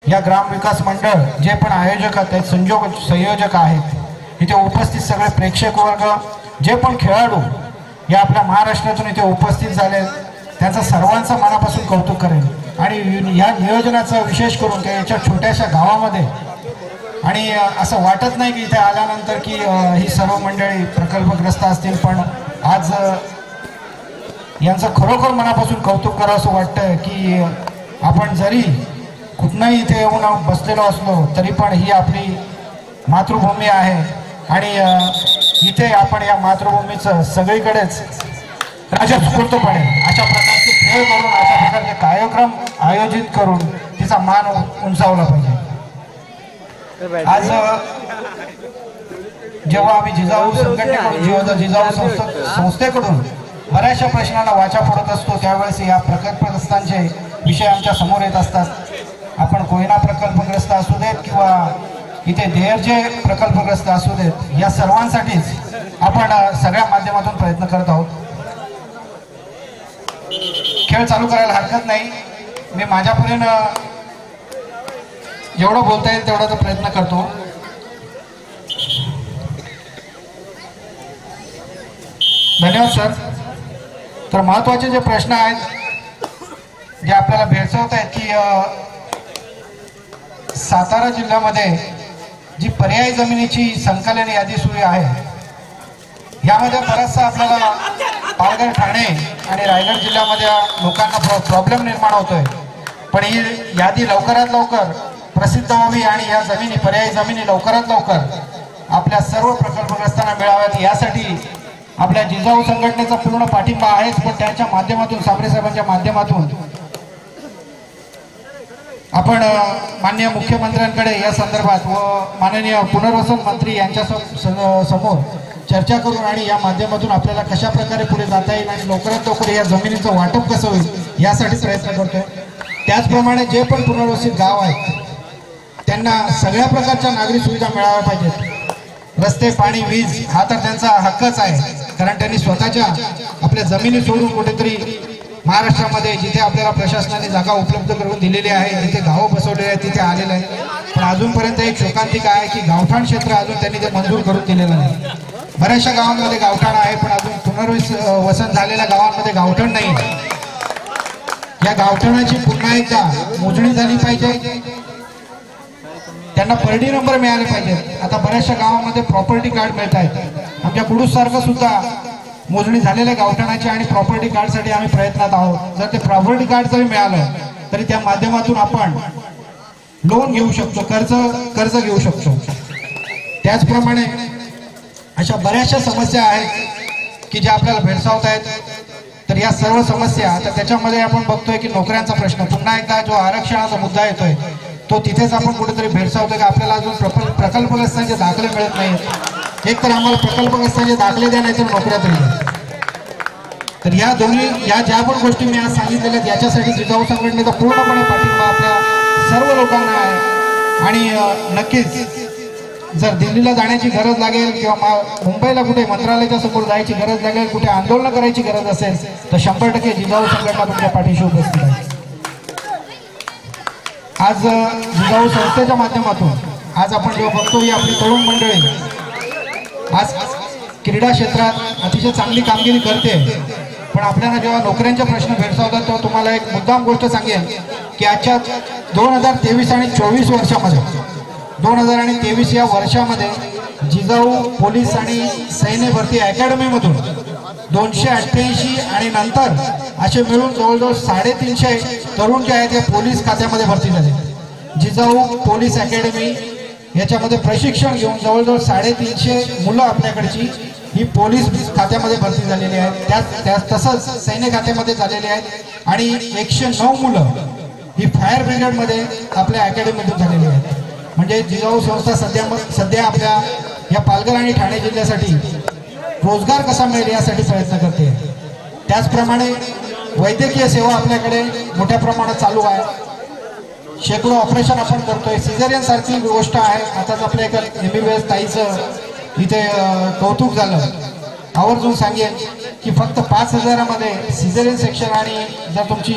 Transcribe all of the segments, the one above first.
या ग्राम विकास मंडळ जे पण आयोजक आहेत, संयोजक आहेत, इथे उपस्थित सगळे प्रेक्षक वर्ग, जे पण खेळाडू या आपल्या महाराष्ट्रातून इथे उपस्थित झाले, त्यांचं सर्वांचं मनापासून कौतुक करेन। आणि या नियोजनाचा विशेष करून याच्या छोट्याशा गावामध्ये आणि असं वाटत नाही की इथे आल्यानंतर की ही सर्व मंडळी प्रकल्पग्रस्त असतील, पण आज यांचं खरोखर मनापासून कौतुक करावं असं वाटतं की आपण जरी कुठनंही इथे येऊन बसलेलो असलो तरी पण ही आपली मातृभूमी आहे आणि इथे आपण या मातृभूमीचं सगळीकडेच राजस्फूर्तपणे अशा प्रकारचे खेळ करून, अशा प्रकारचे कार्यक्रम आयोजित करून तिचा मान उंचावला पाहिजे। आज जेव्हा आम्ही जिजाऊ संघटनेकडून, जिजाऊ संस्थेकडून बऱ्याचशा प्रश्नांना वाचा फोडत असतो, त्यावेळेस या प्रकल्पग्रस्तांचे विषय आमच्या समोर येत असतात। आपण कोयना प्रकल्पग्रस्त असू देत किंवा इथे देहरचे प्रकल्पग्रस्त असू देत, या सर्वांसाठीच आपण सगळ्या माध्यमातून प्रयत्न करत आहोत। खेळ चालू करायला हरकत नाही, मी माझ्यापर्यंत जेवढं बोलता येईल तेवढा प्रयत्न करतो। धन्यवाद सर। तर महत्त्वाचे जे प्रश्न आहेत जे आपल्याला भेडसावत आहेत की सातारा जिल्ह्यामध्ये जी पर्यायी जमिनीची संकलन यादी सुरू आहे, यामध्ये बराचसा आपल्याला पालघर, ठाणे आणि रायगड जिल्ह्यामध्ये लोकांना प्रॉब्लेम निर्माण होतोय, पण ही यादी लवकरात लवकर प्रसिद्ध व्हावी आणि या जमिनी, पर्यायी जमिनी लवकरात लवकर आपल्या सर्व प्रकल्पग्रस्तांना मिळाव्यात यासाठी आपल्या जिजाऊ संघटनेचा पूर्ण पाठिंबा आहेच, पण त्यांच्या माध्यमातून, साबळे साहेबांच्या माध्यमातून आपण माननीय मुख्यमंत्र्यांकडे या संदर्भात व माननीय पुनर्वसन मंत्री यांच्या समोर चर्चा करून आणि या माध्यमातून आपल्याला कशा प्रकारे पुढे जाता येईल आणि लवकरात लवकर या जमिनीचं वाटप कसं होईल यासाठी प्रयत्न करतोय। त्याचप्रमाणे जे पण पुनर्वसित गाव आहेत त्यांना सगळ्या प्रकारच्या नागरी सुविधा मिळाव्या पाहिजेत। रस्ते, पाणी, वीज हा तर त्यांचा हक्कच आहे, कारण त्यांनी स्वतःच्या आपल्या जमिनी सोडून कुठेतरी महाराष्ट्रामध्ये जिथे आपल्याला प्रशासनाने जागा उपलब्ध करून दिलेली आहे, जिथे गावं बसवलेली आहेत तिथे आलेले आहे, पण अजूनपर्यंत एक शोकांतिका आहे की गावठाण क्षेत्र अजून त्यांनी ते मंजूर करून दिलेलं नाही। बऱ्याचशा गावांमध्ये गावठाण आहे, पण अजून पुनर्वसन झालेल्या गावांमध्ये गावठाण नाही। या गावठाणाची पुन्हा एकदा मोजणी झाली पाहिजे, त्यांना पर्डी नंबर मिळाले पाहिजेत। आता बऱ्याचशा गावांमध्ये प्रॉपर्टी कार्ड मिळत आहेत, आमच्या कुडूस सारखं सुद्धा मोजणी झालेल्या गावठाणाची आणि प्रॉपर्टी कार्डसाठी आम्ही प्रयत्नात आहोत। जर ते प्रॉपर्टी कार्ड जरी मिळालं तरी त्या माध्यमातून आपण लोन घेऊ शकतो, कर्ज घेऊ शकतो। त्याचप्रमाणे अशा बऱ्याचशा समस्या आहेत की ज्या आपल्याला भेडसावत आहेत। तर या सर्व समस्या, आता त्याच्यामध्ये आपण बघतोय की नोकऱ्यांचा प्रश्न, पुन्हा एकदा जो आरक्षणाचा मुद्दा येतोय तो तिथेच आपण कुठेतरी भेडसावतोय की आपल्याला अजून प्रकल्पग्रस्तांचे दाखले मिळत नाहीत। एक तर आम्हाला प्रकल्पग्रस्तांचे दाखले द्या, नाही तर नोकऱ्या तरी द्या। तर या दोन्ही, या ज्या पण गोष्टी मी आज सांगितलेल्या याच्यासाठी जिजाऊ संघटनेचा पूर्णपणे पाठिंबा आपल्या सर्व लोकांना आहे। आणि नक्कीच जर दिल्लीला जाण्याची गरज लागेल किंवा मुंबईला कुठे मंत्रालयाच्या समोर जायची गरज लागेल, कुठे आंदोलन करायची गरज असेल तर 100% जिजाऊ संघटना तुमच्या पाठीशी उपस्थित आहे। आज जिजाऊ संस्थेच्या माध्यमातून आज आपण जेव्हा बघतो ही आपली तरुण मंडळी आज क्रीडा क्षेत्रात अतिशय चांगली कामगिरी करते, पण आपल्याला जेव्हा नोकऱ्यांचे प्रश्न भेडसावतात तेव्हा तुम्हाला एक मुद्दाम गोष्ट सांगेन की आजच्या 2023 आणि 24 वर्षामध्ये, 2023 या वर्षामध्ये जिजाऊ पोलीस आणि सैन्य भरती अकॅडमीमधून 288 आणि नंतर असे मिळून जवळजवळ 350 तरुण जे आहेत ते पोलीस खात्यामध्ये भरती झाले। जिजाऊ पोलीस अकॅडमी याच्यामध्ये प्रशिक्षण घेऊन जवळजवळ 350 मुलं आपल्याकडची ही पोलीस खात्यामध्ये भरती झालेली आहेत। तसंच सैन्य खात्यामध्ये झालेले आहेत आणि 109 मुलं ही फायर ब्रिगेडमध्ये आपल्या अकॅडमीतून झालेली आहेत। म्हणजे जिजाऊ संस्था सध्या आपल्या या पालघर आणि ठाणे जिल्ह्यासाठी रोजगार कसा मिळेल यासाठी प्रयत्न करते। त्याचप्रमाणे वैद्यकीय सेवा आपल्याकडे मोठ्या प्रमाणात चालू आहे, शेकडो ऑपरेशन आपण करतोय। सिझेरियन सारखी गोष्ट आहे, आताच आपल्या एका MBBS ताईचं इथे कौतुक झालं। आवर्जून सांगेन की फक्त 5000 मध्ये सिझेरियन सेक्शन आणि जर तुमची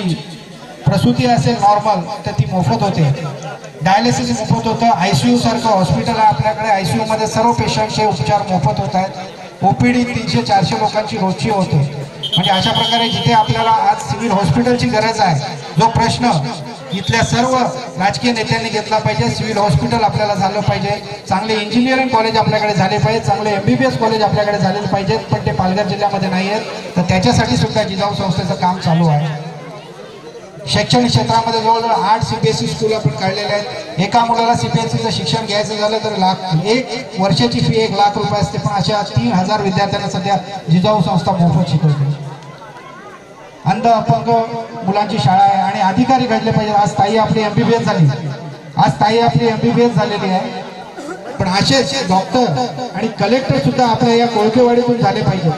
प्रसूती असेल नॉर्मल तर ती मोफत होते, डायलिसिस मोफत होतं, ICU सारखं हॉस्पिटल आहे आपल्याकडे, ICU मध्ये सर्व पेशंटचे उपचार मोफत होत आहेत, OPD 300-400 लोकांची रोजची होते. म्हणजे अशा प्रकारे जिथे आपल्याला आज सिव्हिल हॉस्पिटलची गरज आहे, जो प्रश्न इथल्या सर्व राजकीय नेत्यांनी घेतला पाहिजे, सिव्हिल हॉस्पिटल आपल्याला झालं पाहिजे, चांगले इंजिनिअरिंग कॉलेज आपल्याकडे झाले पाहिजे, चांगले MBBS कॉलेज आपल्याकडे झालेले पाहिजेत, पण ते पालघर जिल्ह्यामध्ये नाही आहेत. तर त्याच्यासाठी सुद्धा जिजाऊ संस्थेचं काम चालू आहे. शैक्षणिक क्षेत्रामध्ये जवळजवळ 8 CBSE स्कूल आपण काढलेले आहेत. एका मुलाला CBSEचं शिक्षण घ्यायचं झालं तर एक वर्षाची फी 1 लाख रुपये असते, पण अशा 3000 विद्यार्थ्यांना सध्या जिजाऊ संस्था मोफत शिकवते. अंध अपंग मुलांची शाळा आहे आणि अधिकारी घडले पाहिजे. आज ताई आपली MBBS झाली, आज ताई आपली MBBS झालेली आहे, पण असेच डॉक्टर आणि कलेक्टर सुद्धा आपल्या या कोळकेवाडीतून झाले पाहिजे.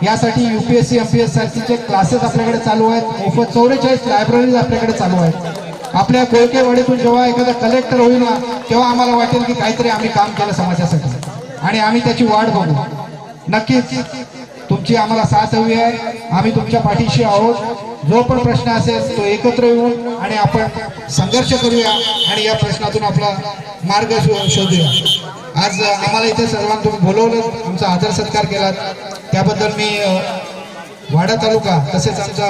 यासाठी UPSC MPS सारखीचे क्लासेस आपल्याकडे चालू आहेत, मोफत 44 लायब्ररीज आपल्याकडे चालू आहेत. आपल्या कोळकेवाडीतून जेव्हा एखादा कलेक्टर होईल ना, तेव्हा आम्हाला वाटेल की काहीतरी आम्ही काम केलं समाजासाठी आणि आम्ही त्याची वाट बघू. नक्कीच तुमची आम्हाला साथ हवी आहे, आम्ही तुमच्या पाठीशी आहोत. जो पण प्रश्न असेल तो एकत्र येऊन आणि आपण संघर्ष करूया आणि या प्रश्नातून आपला मार्ग शोधूया. आज आम्हाला इथे सर्वांना तुम्ही बोलवलं, आमचा आदर सत्कार केला, त्याबद्दल मी वाडा तालुका तसेच आमचा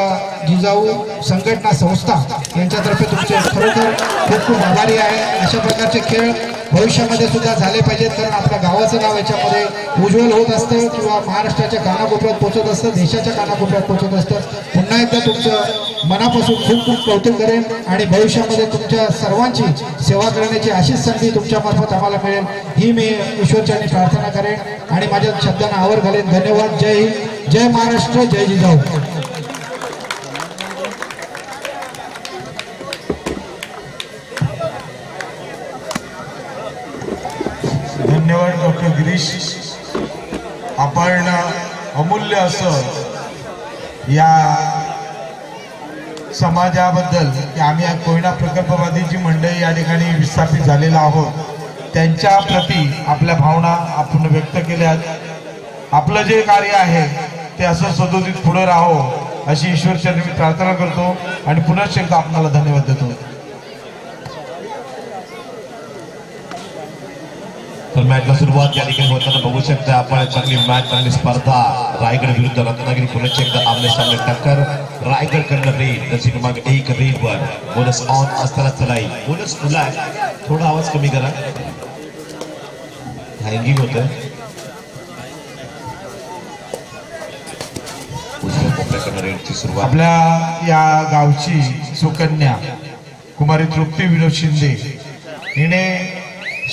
जिजाऊ संघटना संस्था यांच्यातर्फे तुमचे खरोखर खूप खूप आभारी आहे. अशा प्रकारचे खेळ भविष्यामध्ये सुद्धा झाले पाहिजेत, कारण आपल्या गावाचं नाव याच्यामध्ये उज्ज्वल होत असतं किंवा महाराष्ट्राच्या कानाकोपऱ्यात पोहोचत असतं, देशाच्या कानाकोपऱ्यात पोहोचत असतं. पुन्हा एकदा तुमचं मनापासून खूप खूप कौतुक करेन आणि भविष्यामध्ये तुमच्या सर्वांची सेवा करण्याची अशीच संधी तुमच्या मार्फत आम्हाला मिळेल ही मी ईश्वरचरणी प्रार्थना करेन आणि माझ्या शब्दांना आवर घालेन. धन्यवाद. जय हिंद, जय महाराष्ट्र, जय जिजाऊ. धन्यवाद डॉक्टर गिरीश. आपण अमूल्य असं या समाजाबद्दल की आम्ही कोयना प्रकल्पवादीची मंडळी या ठिकाणी विस्थापित झालेलो आहोत, त्यांच्या प्रती आपल्या भावना आपण व्यक्त केल्यात. आपलं जे कार्य आहे ते असं सदोदित पुढे राहो अशी ईश्वरचरणी मी प्रार्थना करतो आणि पुन्हा एकदा आपल्याला धन्यवाद देतो. तर मॅचला सुरुवात या ठिकाणी होताना बघू शकता आपण. चांगली मॅच, चांगली स्पर्धा. रायगड विरुद्ध रत्नागिरी पुन्हा एकदा आमने सामने टक्कर. रायगड कडनं रेड दर्शक क्रमांक 1 रेडवर बोनस ऑन असताना चलाई बोनस खुला आहे. थोडा आवाज कमी करा, हँगिंग होतं. रेडची सुरुवात आपल्या या गावची सुकन्या कुमारी तृप्ती विनोद शिंदे हिने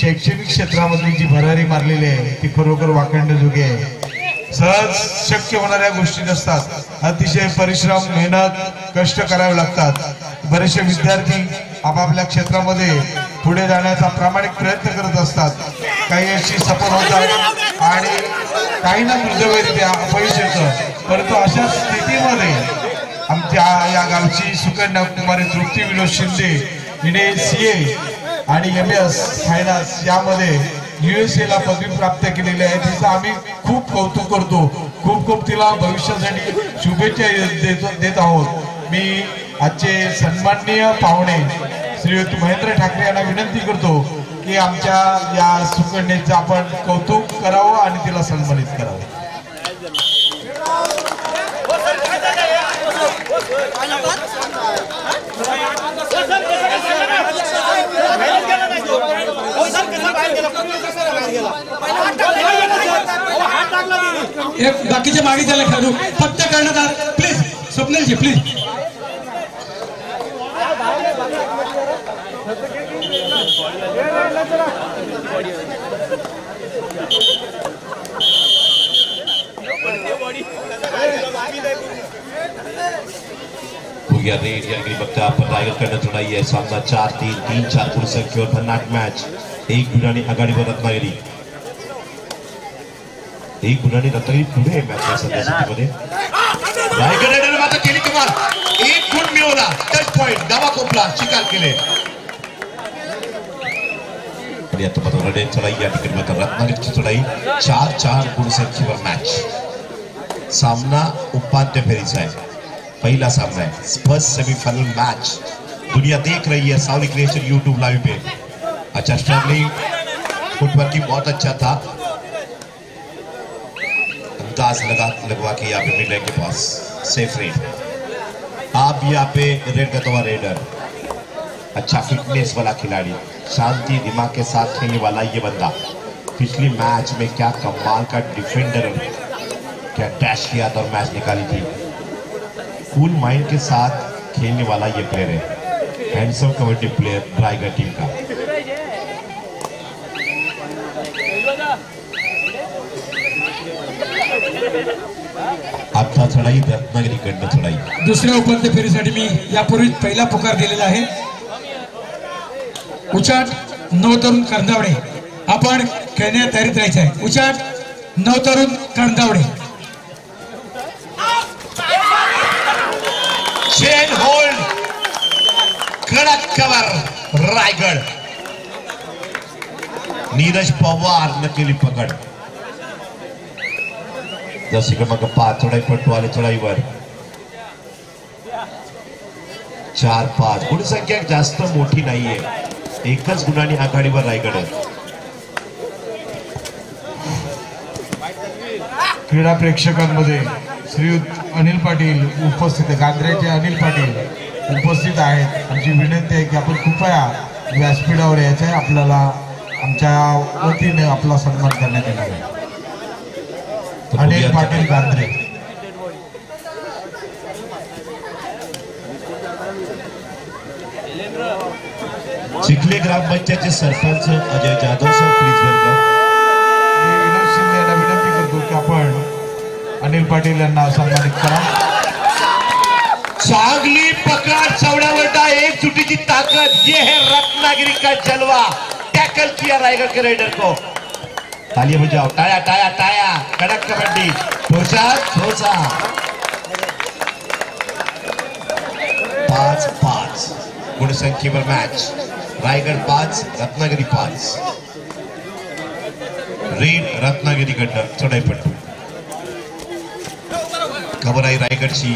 शैक्षणिक क्षेत्रामधली जी भरारी मारलेली आहे ती खरोखर वाखाणण्याजोगी आहे. सहज शक्य होणाऱ्या गोष्टी नसतात, अतिशय परिश्रम, मेहनत, कष्ट करावे लागतात. बरेचसे विद्यार्थी आपापल्या क्षेत्रामध्ये पुढे जाण्याचा प्रामाणिक प्रयत्न करत असतात. काही अशी सफल होतात आणि काही ना दुर्दैवरित्या अपयश येतं. परंतु अशा स्थितीमध्ये आमच्या या गावची सुकन्या कुमारी तृप्ती विनोद शिंदे हिने CA आणि MS फायनान्स यामध्ये USA ला पदवी प्राप्त केलेली आहे. तिचं आम्ही खूप कौतुक करतो. खूप खूप तिला भविष्यासाठी शुभेच्छा देत आहोत. मी आजचे सन्माननीय पाहुणे श्रीयुत महेंद्र ठाकरे यांना विनंती करतो की आमच्या या सुकन्येचं आपण कौतुक करावं आणि तिला सन्मानित करावं. बाकीचे मागे त्याला खेळू फक्त कर्णधार प्लीज. स्वप्नीलजी प्लीज. रेड यानी बघता आपण रायगड कडनं चढाई आहे. सामना 4-3 3-4 पुढे संख्येवर भन्नाट मॅच. 1 गुणाने आघाडीवर रत्नागिरी. 1 गुणाने रत्नागिरी पुढे मॅच सध्या स्थितीमध्ये. रायगड रेडर मात्र केली कमाल. 1 गुण मिळवला. टच पॉइंट दावा कोपला शिकार केले. आणि आता मात्र रेड चढाई या ठिकाणी मात्र रत्नागिरीची चढाई 4-4 गुण संख्येवर मॅच. सामना उपांत्य फेरीचा आहे. पहिला सामना आहे, फर्स्ट सेमीफायनल मॅच दुनिया देख रही है साउली क्रिएशन यूट्यूब लाइव पे। अच्छा स्ट्रगलिंग फुटवर्क बहुत अच्छा था, अंदाज लगवा के यहाँ पे मिड लाइन के पास सेफ रेड। आप यहाँ पे रेड करता हुआ रेडर, अच्छा फिटनेस वाला खिलाड़ी, शांति दिमाग के साथ खेलने वाला ये बंदा। पिछले मैच में क्या कमाल का डिफेंडर, क्या डैश किया था और मैच निकाली थी। कूल माइंड के साथ खेलने वाला ये प्लेयर है, handsome kabaddi player Raigarh team का। आता चढाई रत्नागिरीकडनं चढाई। दुसऱ्या उपांत्य फेरीसाठी मी यापूर्वीच पहिला पुकार दिलेला आहे। उचाट नवतरुण करंदावडे, आपण खेळण्यात तयारीत राहायचं आहे। उचाट नवतरुण करंदावडे। चेन होल्ड, कडक कवर रायगड। नीरज पवार न केली पकड। जशी क्रमांक 5 चढाईपटू आले चढाईवर। 4-5 गुणसंख्या जास्त मोठी नाहीये, एकच गुणांनी आघाडीवर रायगड आहे। क्रीडा प्रेक्षकांमध्ये श्रीयुत अनिल पाटील उपस्थित आहे, गांधऱ्याचे अनिल पाटील उपस्थित आहेत। आमची विनंती आहे की आपण कृपया व्यासपीठावर यायचं आहे, आपल्याला आमच्या वतीने आपला सन्मान करण्यात येणार आहे। अनिल पाटील गांधरे। चिखले ग्रामपंचायतचे सरपंच Ajay Jadhav sir please welcome. मी विनोद शिंदे यांना विनंती करतो की आपण अनिल पाटील यांना सन्मानित करा। चांगली पकड़, चौड़ावटा एक चुटी ताकत, ये है रत्नागिरी का जलवा। टैकल किया रायगढ़ के राइडर को, तालियां बजाओ, टाया टाया टाया, कड़क कबड्डी, ठोसा ठोसा। 5-5 गुणसंख्येवर मैच, रायगढ़ 5 रत्नागिरी 5। रेड रत्नागिरीकडनं चढाईपट्टू, खबर आहे रायगडची,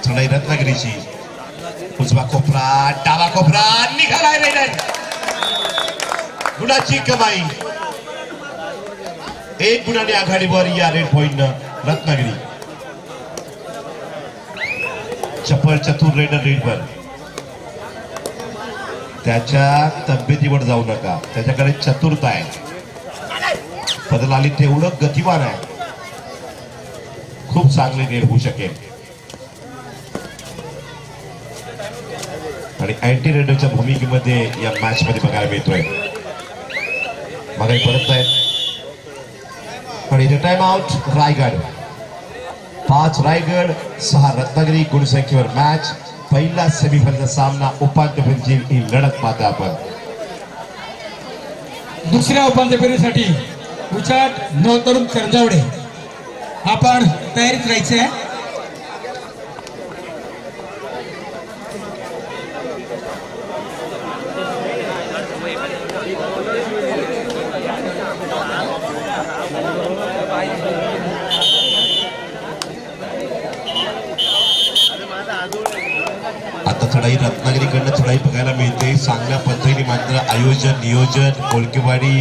चढाई रत्नागिरीची। उजवा कोपरा, डावा कोपरा, निघालाय रेडर, गुणाची कमाई। 1 गुणाने आघाडीवर या रेड पॉइंट रत्नागिरी। चपळ चतुर रेडर रेडवर, त्याच्या तब्येतीवर जाऊ नका, त्याच्याकडे चतुरता आहे। बदलाली तेवढं गतिमान आहे, खूप चांगले रेड होऊ शकेल। आणि अँटी रेडरच्या भूमिकेमध्ये या मॅच मध्ये बघायला मिळतोय। मागे परत आहे आणि टाइम आउट रायगड। 5 रायगड 6 रत्नागिरी गुणसंख्येवर मॅच। पहिला सेमीफायनलचा सामना उपांत्य फेरीची ही लढत पाहता आपण। दुसऱ्या उपांत्य फेरीसाठी उचाट नवतरुण करंदावडे, आपण तयारीत राहायचं आहे। आता चढाई रत्नागिरीकडनं चढाई बघायला मिळते, चांगल्या पद्धतीने मात्र आयोजन नियोजन कोळकेवाडी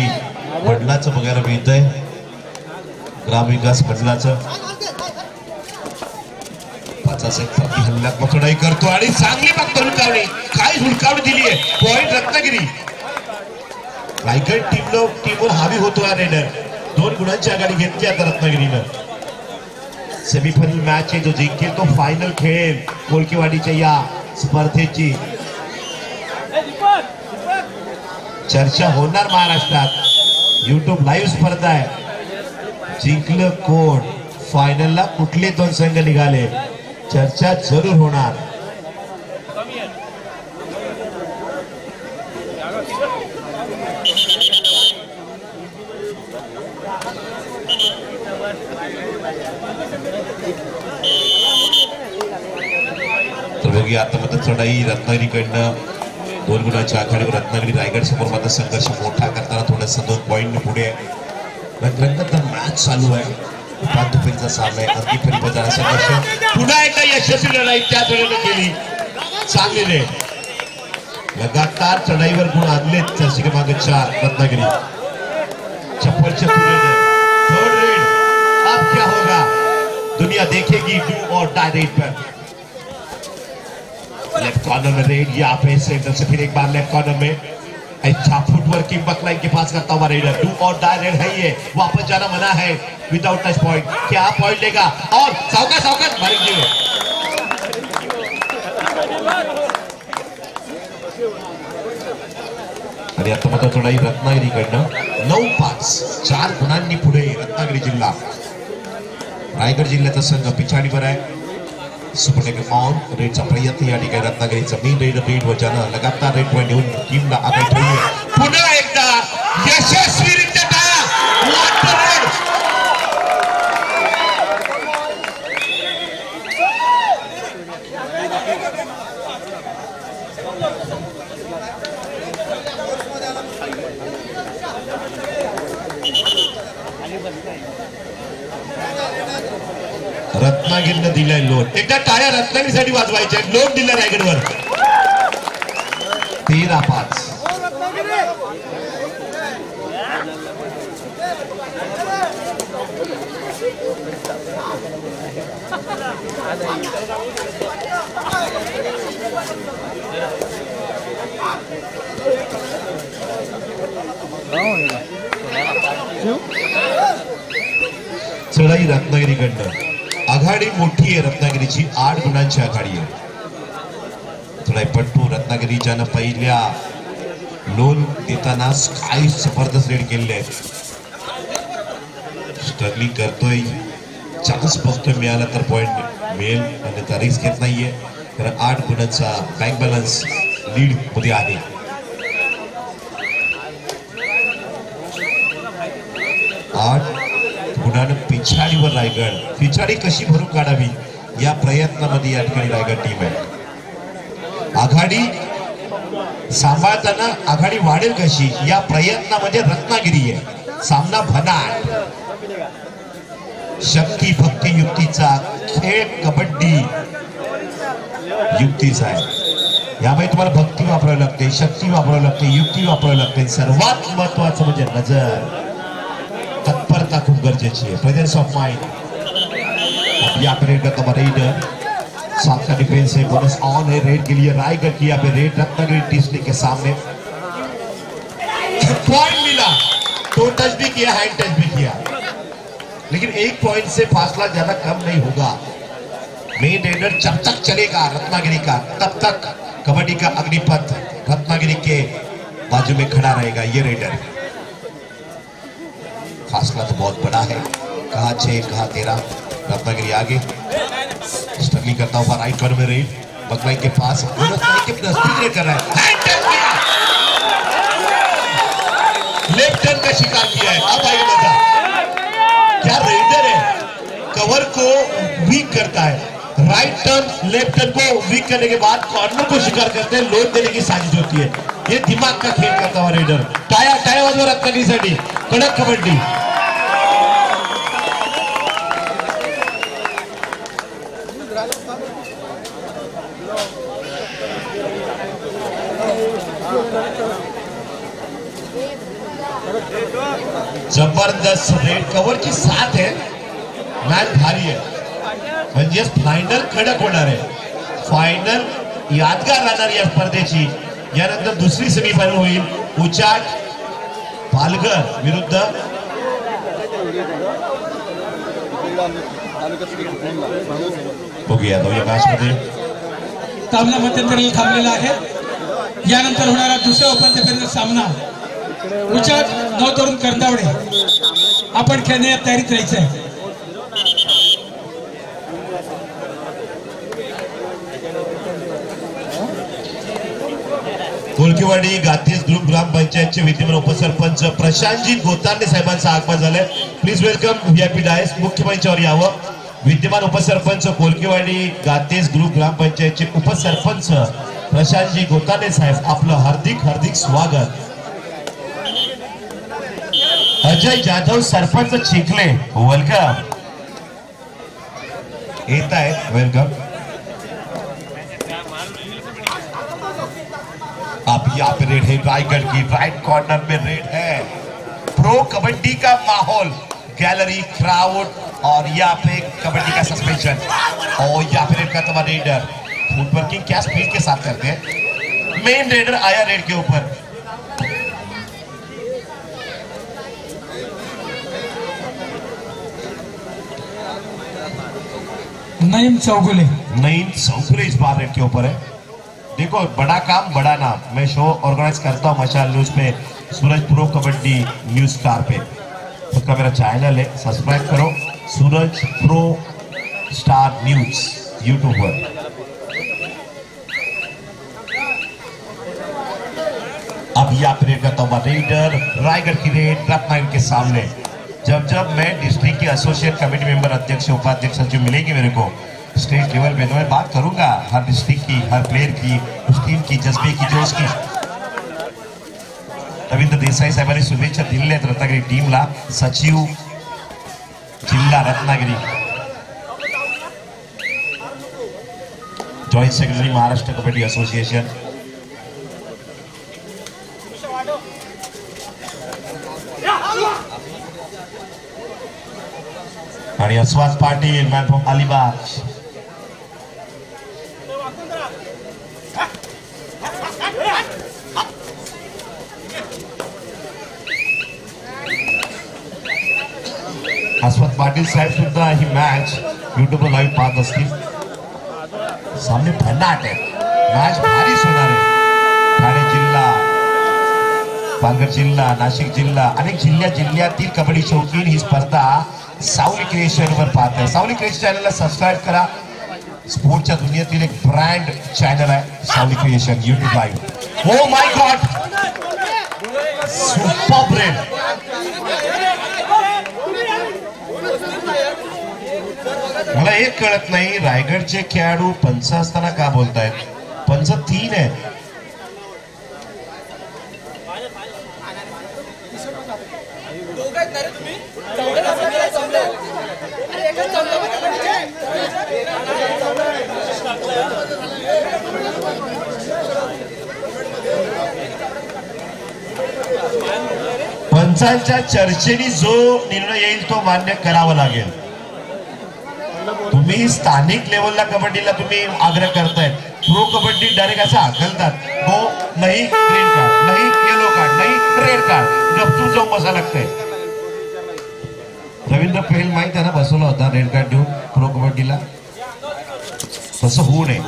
मंडळाचं बघायला मिळतंय, ग्रामविकास मंडळाचं। 5 हल्ल्यात चढाई करतो आणि चांगली बघतो हुडकावणी, काय हुडकावणी दिली आहे, पॉइंट रत्नागिरी। रायगड टीमवर हावी होतो हा रेडर, 2 गुणांची आघाडी घेतली आता रत्नागिरीनं। सेमीफायनल मॅच आहे, जो जिंकेल तो फायनल खेळेल कोळकेवाडीच्या या स्पर्धेची। चर्चा होणार महाराष्ट्रात, यूट्यूब लाईव्ह स्पर्धा आहे। जिंकलं कोण, फायनलला कुठले 2 संघ निघाले, चर्चा जरूर होणार। तर बघूया आता मात्र चढाई रत्नागिरीकडनं 2 गुणाच्या आघाडीवर रत्नागिरी रायगड समोर मात्र संघर्ष मोठा करताना थोडंसं 2 पॉइंट पुढे रंगरंगात मॅच चालू आहे। उपांत्य फेरीचा सामना आहे, अंतिम फेरीचा संघर्ष पुन्हा एकदा यशस्वी लढाई त्या वेळेला केली, चांगली रेड। लगातार चढाईवर गुण आणलेत जसे की मागे 4 रत्नागिरी चप्पलचे थर्ड रेड अब क्या होगा दुनिया देखेगी डू और डाई रेड पर लेफ्ट कॉर्नर में रेड यहाँ पे सेंटर से फिर एक बार लेफ्ट कॉर्नर में अच्छा फुटवर्किंग बकलाइन के पास करता हुआ रेडर डू और डाई रेड है ये वापस जाना मना है विदाउट टच पॉइंट क्या पॉइंट लेगा और सावकाश मारेंगे आणि आता मात्र चढाई रत्नागिरीकडनं 9-5 4 गुणांनी पुढे रत्नागिरी जिल्हा रायगड जिल्ह्याचा संघ पिछाडीवर आहे सुपर ऑन रेडचा प्रयत्न या ठिकाणी रत्नागिरीचा मेन रेड व ज्यानं लगातार रेड पॉइंट येऊन टीमला आघाडी ठेवली पुन्हा एकदा यशस्वीरित्या रत्नागिरीनं दिलाय लोन एकदा टाळ्या रत्नागिरीसाठी वाजवायच्या लोन दिला रायगडवर 13-5 चढाई रत्नागिरीकडनं आघाडी मोठी आहे रत्नागिरीची 8 गुणांची आघाडी आहे थोडा पट्टू रत्नागिरी ज्यानं पहिल्या लोन देताना काय जबरदस्त रेड केले स्ट्रगलिंग करतोय चान्स बघतोय मिळाला तर पॉइंट मिळेल आणि तर रिस्क घेत नाहीये कारण 8 गुणांचा बँक बॅलन्स लीड मध्ये आहे गुणानं पिछाडीवर रायगड पिछाडी कशी भरून काढावी या प्रयत्नामध्ये या ठिकाणी रायगड टीम आहे आघाडी सांभाळताना आघाडी वाढेल कशी या प्रयत्नामध्ये रत्नागिरी आहे सामना भनाट शक्ती भक्ती युक्तीचा खेळ कबड्डी युक्तीचा आहे यामुळे तुम्हाला भक्ती वापरावी लागते शक्ती वापरावी लागते युक्ती वापरावी लागते सर्वात महत्वाचं म्हणजे नजर तत्परता खूप गरजेची है प्रेजेंस ऑफ माइंड अब यहाँ पे रेड का रेडर साथ का डिफेंस है बोनस ऑन है रेड के लिए रायगढ़ की यहाँ पे रेड रत्नागिरी टीसली के सामने पॉइंट मिला तो टच भी किया हैंड टच भी किया लेकिन 1 पॉइंट से फासला ज्यादा कम नहीं होगा मेन रेडर जब तक चलेगा रत्नागिरी का तब तक कबड्डी का अग्निपथ रत्नागिरी के बाजू में खड़ा रहेगा ये रेडर फासला तो बहुत बड़ा है कहा 6 कहा 13 रत्नागिरी आगे स्ट्रगलिंग करता हुआ राइट कॉर्नर में रेड बकलाइन के पास कर रहा है लेफ्ट टर्न का शिकार किया है अब आएगा मजा क्या रेडर है कवर को वीक करता है राइट टर्न लेफ्ट टर्न को वीक करने के बाद कॉर्नर को शिकार करते हैं लोड देने की साजिश होती है ये दिमाग का खेल करता हुआ रेडर टाया वाजवा रत्नागिरीसाठी कडक कबड्डी जबरदस्त रेड कवर की साथ है मैच भारी है म्हणजे फायनल कडक होणार आहे फायनल यादगार राहणार या स्पर्धेची यानंतर दुसरी सेमीफायनल होईल उचाट पालघर विरुद्ध बघूया दोन्ही मॅच मध्ये सामना मध्यंतरी थांबलेला आहे यानंतर होणारा दुसरा उपांत्यपूर्व सामना उचाट नवतरुण करंदावडे आपण खेळण्यात तयारीत राहायचं आहे कोळकेवाडी गातीस ग्रुप ग्रामपंचायतचे विद्यमान उपसरपंच प्रशांतजी गोतांडे साहेबांचं आगमन झालंय प्लीज वेलकम व्हीआयपी डायस मुख्य मंचावर यावं विद्यमान उपसरपंच कोळकेवाडी गातीस ग्रुप ग्रामपंचायतचे उपसरपंच प्रशांतजी गोतांडे साहेब आपलं हार्दिक स्वागत अजय जाधव सरपंच चिखले वेलकम येत आहेत वेलकम यहाँ पे रेड है रायगढ़ की, राइट कॉर्नर में रेड है। प्रो कबड्डी का माहौल, गैलरी, क्राउड और यहाँ पे कबड्डी का सस्पेंशन और यहाँ पे रेड का तमा रेडर। फुटवर्किंग क्या स्पीड के साथ करते हैं। मेन रेडर आया रेड के ऊपर। नईम चौगुले इस बार रेड के ऊपर है। देखो बड़ा काम बड़ा नाम। मैं शो ऑर्गेनाइज करता हूँ मशाल न्यूज पे, Suraj pro kabaddi news star पे। उसका मेरा चैनल है, सब्सक्राइब करो, Suraj pro star news YouTube पर। अब यहाँ पे रेड करता हूँ रेडर, रायगढ़ की रेड रत्नागिरी के सामने। जब मैं डिस्ट्रिक्ट की एसोसिएट कमेटी मेंबर, अध्यक्ष, उपाध्यक्ष सचिव मिलेगी मेरे को स्टेट लेवल पे, तो मैं बात करूंगा हर डिस्ट्रिक्ट की, हर प्लेयर की, उस टीम की, जज्बे की, जोश की। रवींद्र देसाई साहेबांनी शुभेच्छा दिलेत रत्नागिरी टीमला। सचिव जिल्हा Ratnagiri, joint secretary Maharashtra kabaddi association. आणि अस्वाद पाटील, मॅन फ्रॉम अलिबाग। अस्वाद पाटील साहेब सुद्धा ही मॅच युट्यूबवर लाईव्ह पाहत असतील। सामने भन्नाट आहे, मॅच भारीच होणार आहे। ठाणे जिल्हा, पालघर जिल्हा, नाशिक जिल्हा, अनेक जिल्ह्यातील कबड्डी शौकीन ही स्पर्धा सावली क्रिएशन वर पाहताय। सावली क्रिएशन चॅनलला सबस्क्राईब करा। स्पोर्टच्या दुनियेतील एक ब्रँड चॅनल आहे सावली creation YouTube live. Oh my God, super bread. मला एक कळत नाही, रायगडचे खेळाडू पंच असताना का बोलतायत? पंच 3 आहेत। पंचांच्या चर्चेने जो निर्णय येईल तो मान्य करावा लागेल। तुम्ही स्थानिक लेवलला कबड्डीला तुम्ही आग्रह करताय, प्रो कबड्डी डायरेक्ट असं हाकलतात, तो नाही ग्रीन कार्ड, नाही येलो कार्ड, नाही रेड कार्ड, गपचूप जाऊन बसा लागतंय। रवींद्र पहेल माहित आहे ना, बसवला होता रेड कार्ड देऊन प्रो कबड्डीला। तसं होऊ नये।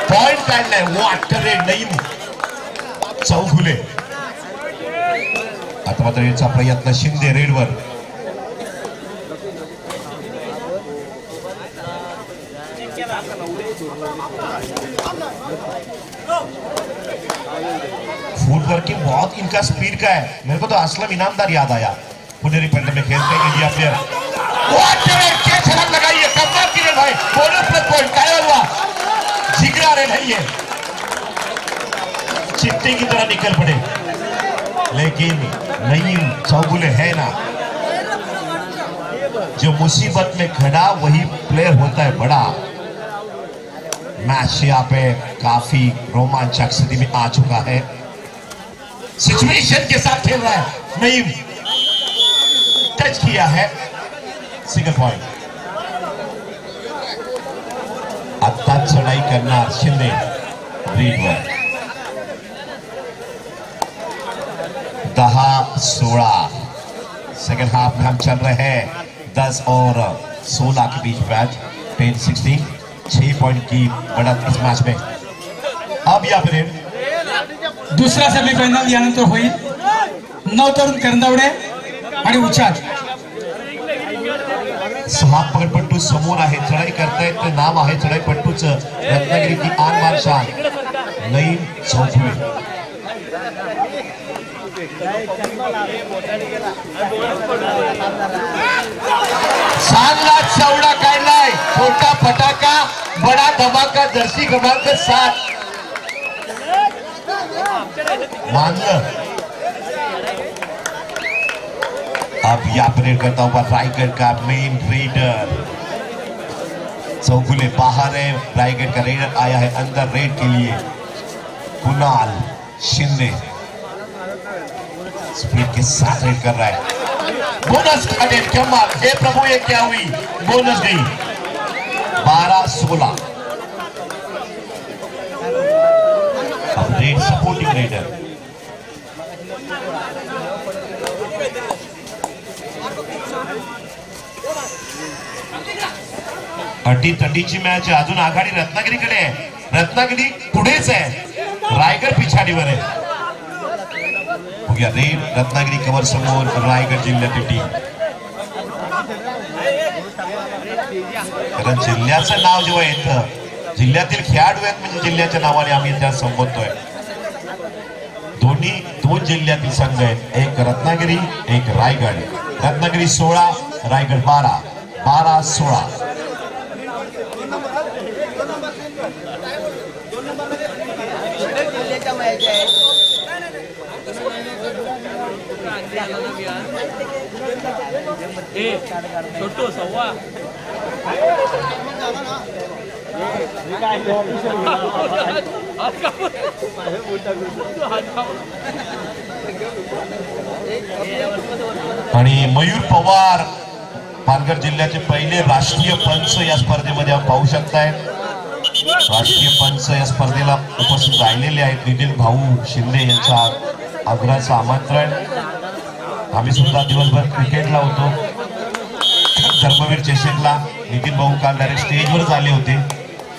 पॉइंट काढलाय वाटर रेड नईम चौगुले। आता मात्र याचा प्रयत्न शिंदे रेडवर। फुटवर्किंग बहुत इनका स्पीड का है। मेरे को तो असलम इनामदार याद आया, पुनेरी पंडे में खेलते हैं इंडिया प्लेयर। क्या छलांग लगाई है, कमाल की रेड भाई, बोनस प्लस पॉइंट। क्या हुआ, जिगरा रेड है ये, चिट्टे की तरह निकल पड़े, लेकिन नईम चौगुले है ना, जो मुसीबत में खड़ा वही प्लेयर होता है बड़ा। मैच यहाँ पे काफी रोमांचक स्थिति में आ चुका है। सिचुएशन के साथ खेल रहा है नईम, टच किया है, सिंगल पॉइंट। आता चढ़ाई करना शिंदे रीडवर। 10-16 सेकेंड हाफ में हम चल रहे हैं। 10 और 16 के बीच मैच 10-16, 6 पॉइंट की बढ़त इस मैच में। अब या फिर दुसरा सेमीफायनल यानंतर होईल। नवतरुण करंदावडे आणि उचाज 6 पगडपट्टू समोर आहे, चढाई करतायत, ते नाव आहे चढाईपट्टूच रत्नागिरी की आन बान शान नईम चौगुले। चांगला चौडा काढलाय, छोटा फटाका बडा धमाका, जर्सी क्रमांक 7 मानलं। अब यहाँ पर करता हुआ रायगढ़ का मेन रेडर चौगुले बाहर है, रायगढ़ का रेडर आया है अंदर रेड के लिए। कुणाल शिंदे स्पीड के साथ रेड कर रहा है। बोनस का डेट कमाल, हे प्रभु ये क्या हुई, बोनस गई 12-16। अपडेट सपोर्टिंग रेडर अटी-तटीची मॅच अजून आघाडी रत्नागिरीकडे आहे। रत्नागिरी पुढेच आहे, रायगड पिछाडीवर आहे। बघूया रेड रत्नागिरी कव्हर समोर रायगड जिल्ह्यातील टीम। कारण जिल्ह्याचं नाव जेव्हा येतं, जिल्ह्यातील खेळाडू आहेत म्हणजे जिल्ह्याच्या नावाने आम्ही त्या संबोधतोय। दोन जिल्ह्यातील संघ आहेत, एक रत्नागिरी एक रायगड। रत्नागिरी 16 रायगड 12, 12-16। छोटो सव्वा आणि मयूर पवार पालघर जिल्ह्याचे पहिले राष्ट्रीय पंच या स्पर्धेमध्ये आपण पाहू शकताय। राष्ट्रीय पंच या स्पर्धेला उपस्थित राहिलेले आहेत। नितीन भाऊ शिंदे यांच्या आग्रहाचं आमंत्रण। आम्ही सुद्धा दिवसभर क्रिकेटला होतो, धर्मवीर चषकला। नितीन भाऊ काल डायरेक्ट स्टेजवरच आले होते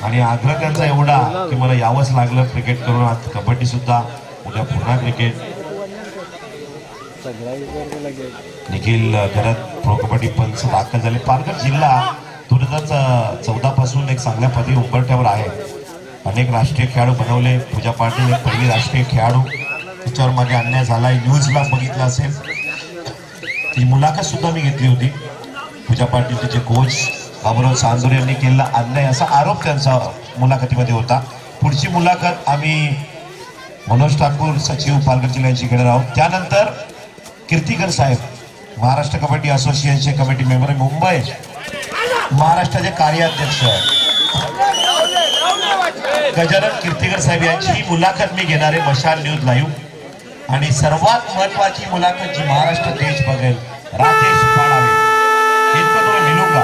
आणि आग्रह त्यांचा एवढा की मला यावंच लागलं क्रिकेट करून। आज कबड्डी सुद्धा, उद्या पुन्हा क्रिकेट। निखिल घरात प्रो कबड्डी पंच दाखल झाले। पालघर जिल्हा 2014 पासून एक चांगल्या पदी उंबरठ्यावर आहे। अनेक राष्ट्रीय खेळाडू बनवले। पूजा पाटील एक पहिली राष्ट्रीय खेळाडू, त्याच्यावर मागे अन्याय झाला, न्यूजला बघितलं असेल। ती मुलाखत सुद्धा मी घेतली होती। पूजा पाटील तिचे कोच बाबुराव चांदोर यांनी केलेला अन्याय असा आरोप त्यांचा मुलाखतीमध्ये होता। पुढची मुलाखत आम्ही मनोज ठाकूर सचिव पालघर जिल्ह्याची घेणार आहोत। त्यानंतर कीर्तिकर साहेब महाराष्ट्र कबड्डी असोसिएशनचे कमिटी मेंबर, मुंबई महाराष्ट्राचे कार्याध्यक्ष गजानन कीर्तिकर साहेब यांची ही मुलाखत मी घेणार आहे मशाल न्यूज लाईव्ह। आणि सर्वात महत्वाची मुलाखत जी महाराष्ट्र देश बघेल, राजेश पाडावे, इतकं तुला मिळूंगा,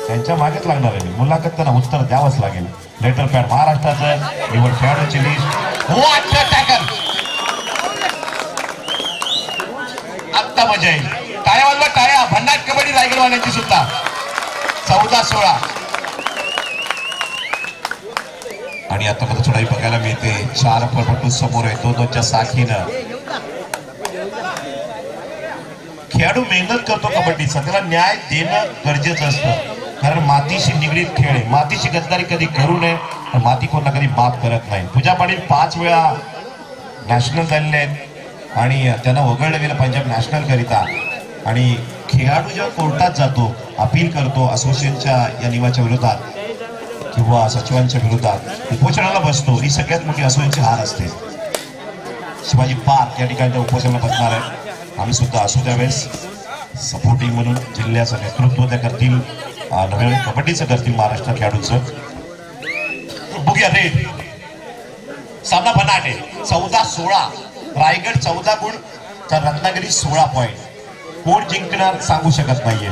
त्यांच्या मागेच लागणार आहे मुलाखत, त्यांना उत्तर द्यावंच लागेल। लेटर पॅड महाराष्ट्राचं निवड खेळाडूची लिस्ट, आत्ता मजा येईल। टाळ्या वाजवा टाळ्या, भन्नाट कबड्डी रायगडवाल्यांची सुद्धा। 14-16 आणि आता मला थोडाही बघायला मिळते 4 पटू समोर आहे, 2-2च्या साखीनं। खेळाडू मेहनत करतो कबड्डीचा, त्याला न्याय देणं गरजेचं असतं, कारण मातीशी निगडीत खेळ आहे। मातीशी गद्दारी कधी करू नये, तर माती कोणा कधी माफ करत नाही। पूजा पाटील 5 वेळा नॅशनल झालेले आहेत आणि त्यांना वगळलं गेलं पंजाब नॅशनल करिता। आणि खेळाडू जेव्हा कोर्टात जातो, अपील करतो असोसिएशनच्या या नियमाच्या विरोधात किंवा सचिवांच्या विरोधात, उपोषणाला बसतो, ही सगळ्यात मोठी असोसिएशनची हार असते। शिवाजी पार्क या ठिकाणी उपोषणाला बसणार आहे। आम्ही सुद्धा असू त्यावेळेस सपोर्टिंग म्हणून जिल्ह्याचं नेतृत्व त्या करतील, नवीन कबड्डीचं करतील महाराष्ट्र खेळाडूंचं। बघूया रेड सामना बनाट आहे। 14-16 रायगड 14 गुण तर रत्नागिरी 16 पॉइंट। कोण जिंकणार सांगू शकत नाहीये।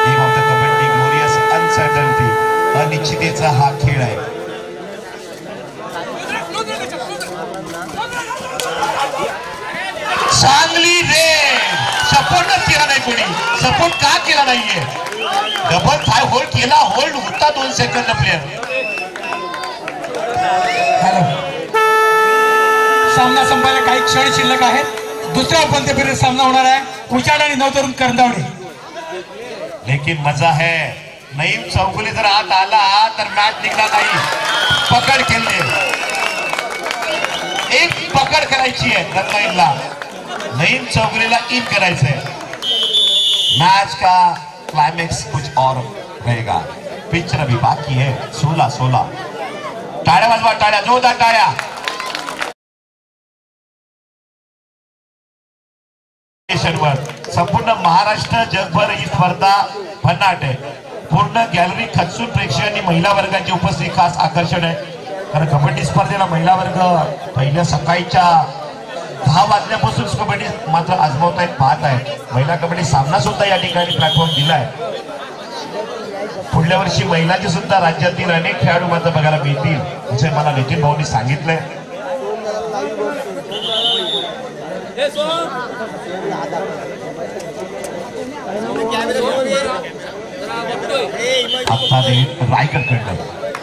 Game of the kabaddi glorious uncertainty, अनिश्चिततेचा हा खेळ आहे। चांगली रेड, सपोर्टच केला नाही कोणी, सपोर्ट का केला नाहीये? डबल थाय होल्ड केला, होल्ड होता 2 सेकंद प्लेयर। सामना संपायला काही क्षण शिल्लक आहेत। दुसरा उपांत्य फेरीत सामना होणार आहे उचाड आणि नवतरुण करंदावडे। लेकिन मजा है, नईम चौगुले जर आत आला तर मॅच निघला नाही। पकड खेळले, एक पकड करायची आहे रत्नागिरीला, नईम चौगुलेला इन करायचंय। मैच का क्लाइमेक्स कुछ और रहेगा। पिक्चर अभी बाकी है। 16-16 टाळ्या वाजवा, टाळ्या, जोरदार टाळ्या। संपूर्ण महाराष्ट्र जगभर ही स्पर्धा भन्नाट आहे। पूर्ण गॅलरी खचून प्रेक्षकांनी महिला वर्गाची उपस्थिती खास आकर्षण आहे. कारण कबड्डी स्पर्धेला महिला वर्ग पहिल्या सकाळीच्या 10 वाजल्यापासून कबड्डी मात्र आजमावता पाहत आहे. महिला कबड्डी सामना सुद्धा या ठिकाणी प्लॅटफॉर्म दिलाय. पुढल्या वर्षी महिलांचे सुद्धा राज्यातील अनेक खेळाडू मात्र बघायला मिळतील असे मला नितीन भाऊंनी सांगितलंय. आता रायगडकडनं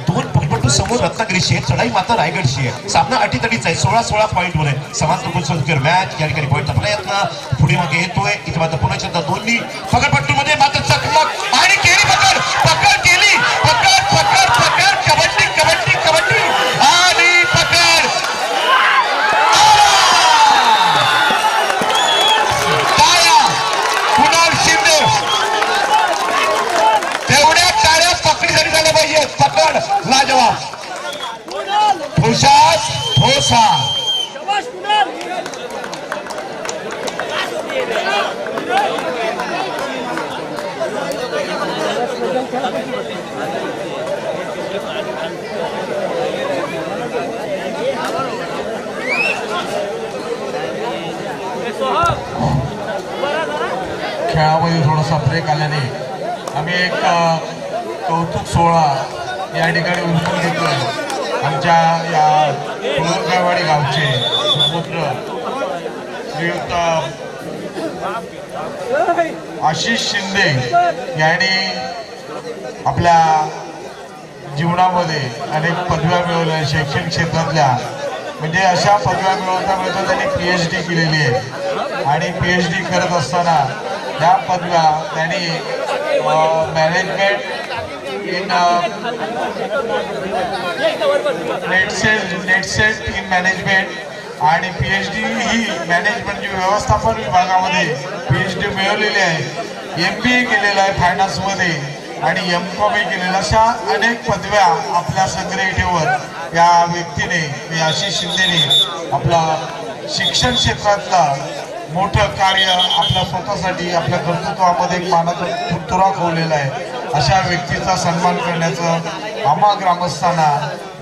2 पटपटू समोर रत्नागिरीशी आहे. चढाई मात्र रायगडशी आहे. सामना अटीतटीचा आहे. 16-16 पॉईंटवर आहे. समांतर मॅच या ठिकाणी पॉईंटचा प्रयत्न पुढे मागे येतोय. इथे मात्र पुन्हा चंदा दोन्ही पकडपट्टूमध्ये मात्र चकमक आणि केली पकड पकड केली पकड पकड पकड कबड्डी कबड्डी कबड्डी आणि पकड टाळ्या कुणाल शिंदे तेवढ्या टाळ्या पकडीसाठी झाल्या पाहिजे. पकड लाजवाब ठोसास ठोसा खेळामध्ये थोडासा ब्रेक आल्याने आम्ही एक कौतुक सोहळा या ठिकाणी उरकून घेतोय. आमच्या या कुळगावाडी गावचे सुपुत्र श्रीयुक्त आशिष शिंदे यांनी आपल्या जीवनामध्ये अनेक पदव्या मिळवल्या शैक्षणिक क्षेत्रातल्या. म्हणजे अशा पदव्या मिळवता त्यांनी PhD केलेली आहे आणि PhD करत असताना या पदव्या त्यांनी management in NET SET in management आणि PhD ही मॅनेजमेंट व्यवस्थापन विभागामध्ये PhD मिळवलेली आहे. MBA केलेलं आहे फायनान्समध्ये आणि MCOM केलेलं. अशा अनेक पदव्या आपल्या संग्रही ठेवत या व्यक्तीने आशिष शिंदेने आपला शिक्षण क्षेत्रातलं मोठं कार्य आपल्या स्वतःसाठी आपल्या कर्तृत्वामध्ये एक मानाचा तुरा खोवलेला आहे. अशा व्यक्तीचा सन्मान करण्याचं आम्हा ग्रामस्थांना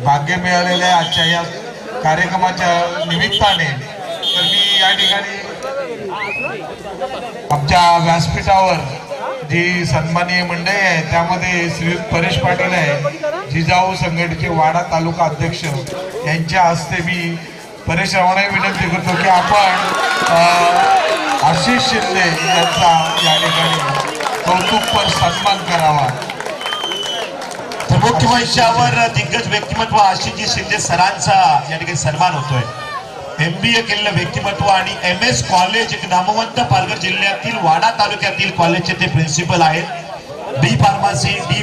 भाग्य मिळालेलं आहे. आजच्या या कार्यक्रमाच्या निमित्ताने तर मी या ठिकाणी आमच्या व्यासपीठावर जी सन्माननीय मंडळी आहे त्यामध्ये श्री परेश पाटील आहे, जिजाऊ संघटनेचे वाडा तालुका अध्यक्ष, यांच्या हस्ते मी परेश रावांना विनंती करतो की आपण आशिष शिंदे यांचा या ठिकाणी कौतुकपर सन्मान करावा. तर मुख्य मंचावर दिग्गज व्यक्तिमत्व आशिषजी शिंदे सरांचा या ठिकाणी सन्मान होतोय. MBA केलेलं व्यक्तिमत्व आणि MS कॉलेज एक नामवंत पालघर जिल्ह्यातील वाडा तालुक्यातील कॉलेजचे ते प्रिन्सिपल आहेत. B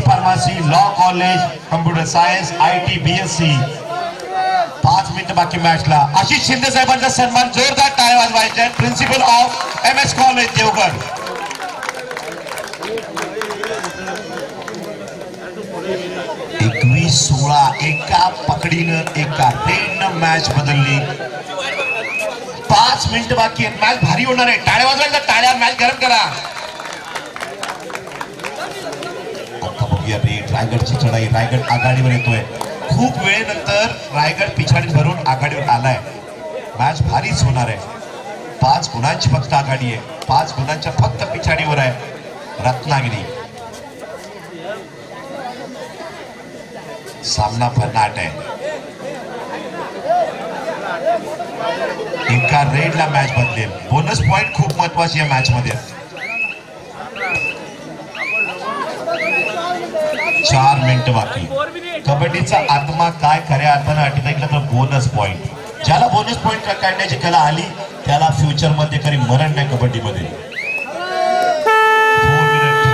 pharmacy law college computer science IT BSc. 5 मिनिटं बाकी मॅचला. आशिष शिंदे साहेबांचा सन्मान जोरदार टाळ्या वाजवायचा. Principal of MS college Devgad. एकवीस 16 एका पकडीनं एका रेडनं मॅच बदलली. 5 मिनिटं बाकी आहेत. मॅच भारी होणार आहे. टाळ्या वाजवायचा. टाळ्या मॅच गरम करा. आता बघूया रायगडची चढाई. रायगड आघाडीवर येतोय. खूप वेळेनंतर रायगड पिछाडी भरून आघाडीवर आलाय. मॅच भारीच होणार आहे. 5 गुणांची फक्त आघाडी आहे. 5 गुणांच्या फक्त पिछाडीवर आहे रत्नागिरी. सामना भन्नाट आहे. एका रेडला मॅच बदलेल. बोनस पॉइंट खूप महत्वाची या मॅच मध्ये. 4 मिनिटं बाकी. कबड्डीचा आत्मा काय खऱ्या अर्थानं अटीत ऐकलं तर बोनस पॉइंट. ज्याला बोनस पॉइंट काढण्याची कला आली त्याला फ्युचर मध्ये कधी मरण नाही कबड्डीमध्ये.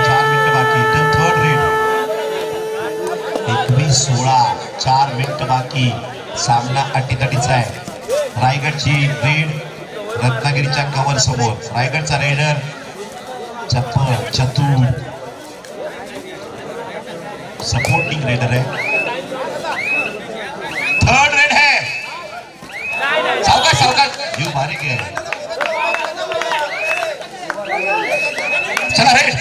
4 मिनिटं बाकी. Third red. 21-16 4 मिनिटं बाकी. सामना अटीतटीचा आहे. रायगडची रेड रत्नागिरीच्या कव्हर समोर. रायगडचा रेडर चतुर सपोर्टिंग रेडर है. थर्ड रेड है. सावकाश यू भारी गए. चला रेड.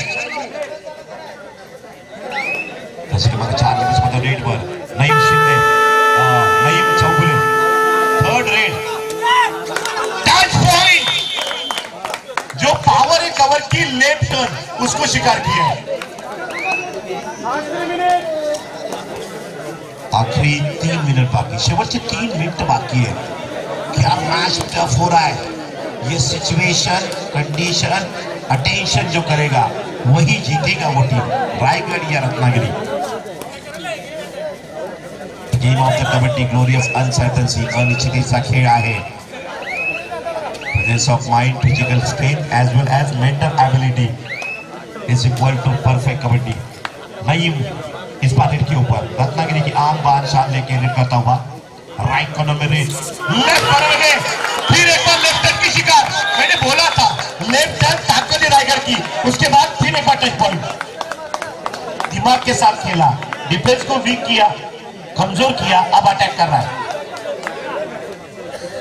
लेफ्ट टर्न उसको शिकार किया है। आखिरी 3 मिनट बाकी, शेवटचे 3 मिनट बाकी है। क्या मैच टफ हो रहा है। ये सिचुएशन, कंडीशन, अटेंशन जो करेगा वही जीतेगा वो टीम, रायगढ़ या Ratnagiri. Game of the kabaddi glorious uncertainty अनिश्चिततेचा खेळ आहे। Presence of mind, physical strength as well as mental ability is equal to perfect kabaddi. Naeem इस पार्ट के ऊपर रत्नागिरी की आम बान शान लेके हिट करता हुआ राइट कॉर्नर में रेड, लेफ्ट कॉर्नर में फिर एक बार लेफ्ट टर्न की शिकार। मैंने बोला था लेफ्ट टर्न ताकत है रायगढ़ की। उसके बाद फिर एक बार टच पॉइंट, दिमाग के साथ खेला, डिफेंस को वीक किया, कमजोर किया, अब अटैक कर रहा है।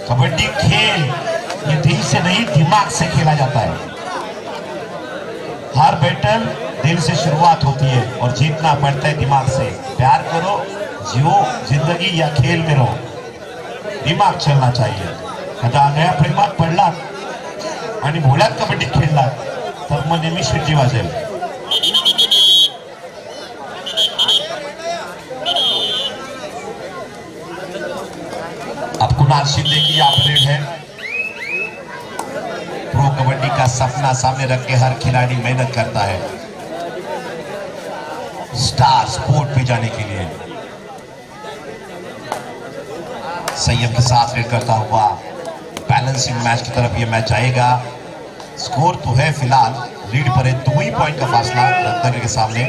कबड्डी खेल ये दिल से नहीं दिमाग से खेला जाता है। हर बैटल दिल से शुरुआत होती है और जीतना पड़ता है दिमाग से। प्यार करो, जियो जिंदगी या खेल में रहो, दिमाग चलना चाहिए। कदा नया प्रेमात पडला आणि भोळ्यात कबड्डी खेळला तर मग नेहमी शिट्टी वाजेल। अब कुणाल शिंदे की अपडेट है। प्रो कबड्डी का सपना सामने रख के हर खिलाड़ी मेहनत करता है स्टार स्पोर्ट पे जाने के लिए। संयम के साथ रेड करता हुआ बैलेंसिंग मैच की तरफ ये मैच आएगा। स्कोर तो है फिलहाल लीड पर है, 2 ही पॉइंट का फासला रत्नागिरी के सामने।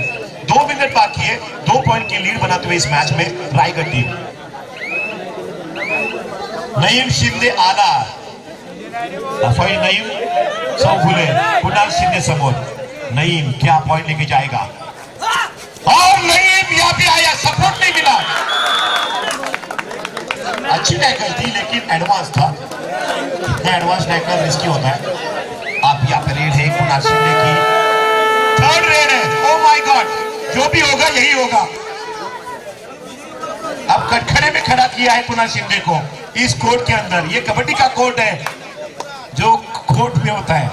2 मिनट बाकी है, 2 पॉइंट की लीड बनाते हुए इस मैच में रायगढ़ टीम। नईम शिंदे आला, अफाई नईम चौगुले, कुणाल शिंदे समोर। नईम क्या पॉइंट लेके जाएगा और नईम यहाँ पे आया, सपोर्ट नहीं मिला। अच्छी टैकल थी लेकिन एडवांस था। एडवांस टैकल रिस्की होता है। अब यहाँ पे रेड है कुणाल शिंदे की, 3rd रेड है। ओ माय गॉड, जो भी होगा यही होगा। अब कटखरे में खड़ा किया है कुणाल शिंदे को इस कोर्ट के अंदर। ये कबड्डी का कोर्ट है जो कोर्ट में होता है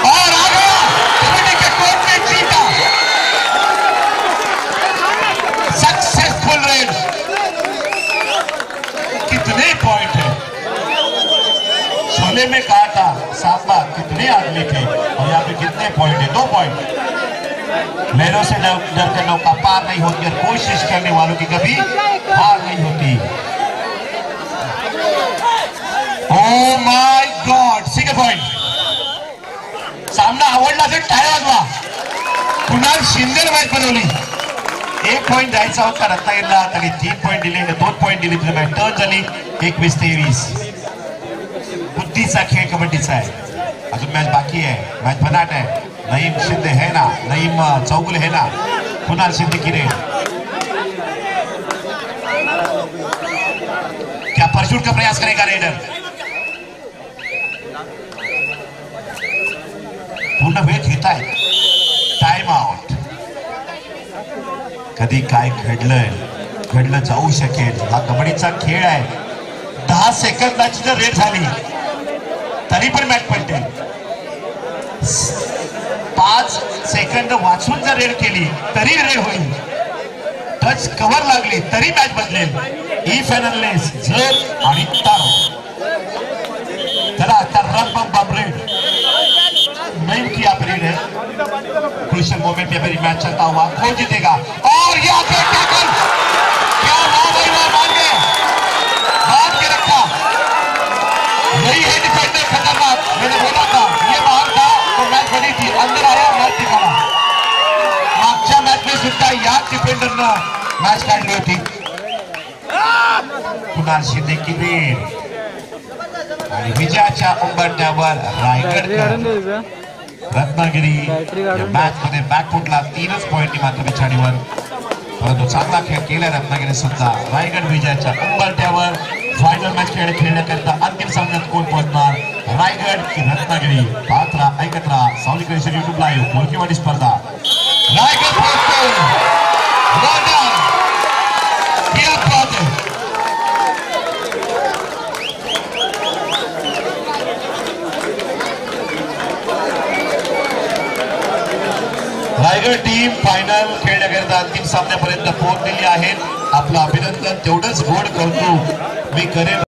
और आ गया कबड्डी के कोर्ट में, जीता। Successful red. कितने पॉइंट है, शोले में कहा था सांबा कितने आदमी थे और यहाँ पे कितने पॉइंट है, 2 पॉइंट। लहरों से डरकर नौका पार नहीं होती और कोशिश करने वालों की कभी हार नहीं होती। Oh my God, 6 point. सामना आवडला असेल टाळ्या वाजवा। कुणाल शिंदे मॅच बनवली। 1 पॉइंट द्यायचा होता रत्नागिरीला, त्यांनी 3 पॉइंट दिले, 2 पॉइंट दिले, तर मॅच टर्न झाली 21-23। बुद्धीचा खेळ कबड्डीचा आहे। अजून मॅच बाकी है, मॅच बनाट है। नईम शिंदे है ना, नईम चौगुले है ना, कुणाल शिंदे की रेड। क्या परशूट का प्रयास करेगा रेडर? पूर्ण वेळ घेत आहे, टाइम आउट। कधी काय घडलं जाऊ शकेल, हा कबड्डीचा खेळ आहे। 10 सेकंदाची जर रेड झाली तरी पण मॅच पलटेल। 5 सेकंद वाचून जर रेड केली तरी रेड होईल। टच कव्हर लागली तरी मॅच बदलेल। इफ एंड अनलेस जर आणि तारो। चला आता रन बम रेड नहीं किया रेड है। क्रूशियल मोमेंट पे मेरी मैच चलता हुआ कौन जीतेगा और यहाँ पे टैकल, क्या वाह भाई वाह, मान के रखा। यही है डिफेंडर खतरनाक। मैंने बोला था ये बाहर था तो मैच बनी थी, अंदर आया मैच दिखाना। मागच्या मॅच में सुद्धा याच डिफेंडरनं मॅच काढली होती। कुणाल शिंदे की रेड आणि विजयाच्या उंबरठ्यावर रायगड रत्नागिरी मॅच मध्ये बॅकफुटला 3च पॉइंट मात्र पिछाडीवर, परंतु चांगला खेळ केला रत्नागिरी सुद्धा। रायगड विजयाच्या उंबरठ्यावर फायनल मॅच खेळण्याकरिता अंतिम सामन्यात कोण पोहोचणार, रायगड की रत्नागिरी? पाहत राहा, ऐकत राहा सावली क्रिएशन YouTube लाईव्ह मुलकीवाडी स्पर्धा। रायगड पोहोचतो, रायगड टीम फायनल खेळण्याकरिता अंतिम सामन्यापर्यंत पोहोचलेली आहे. आपलं अभिनंदन. तेवढंच गोड कौतुक मी करेन.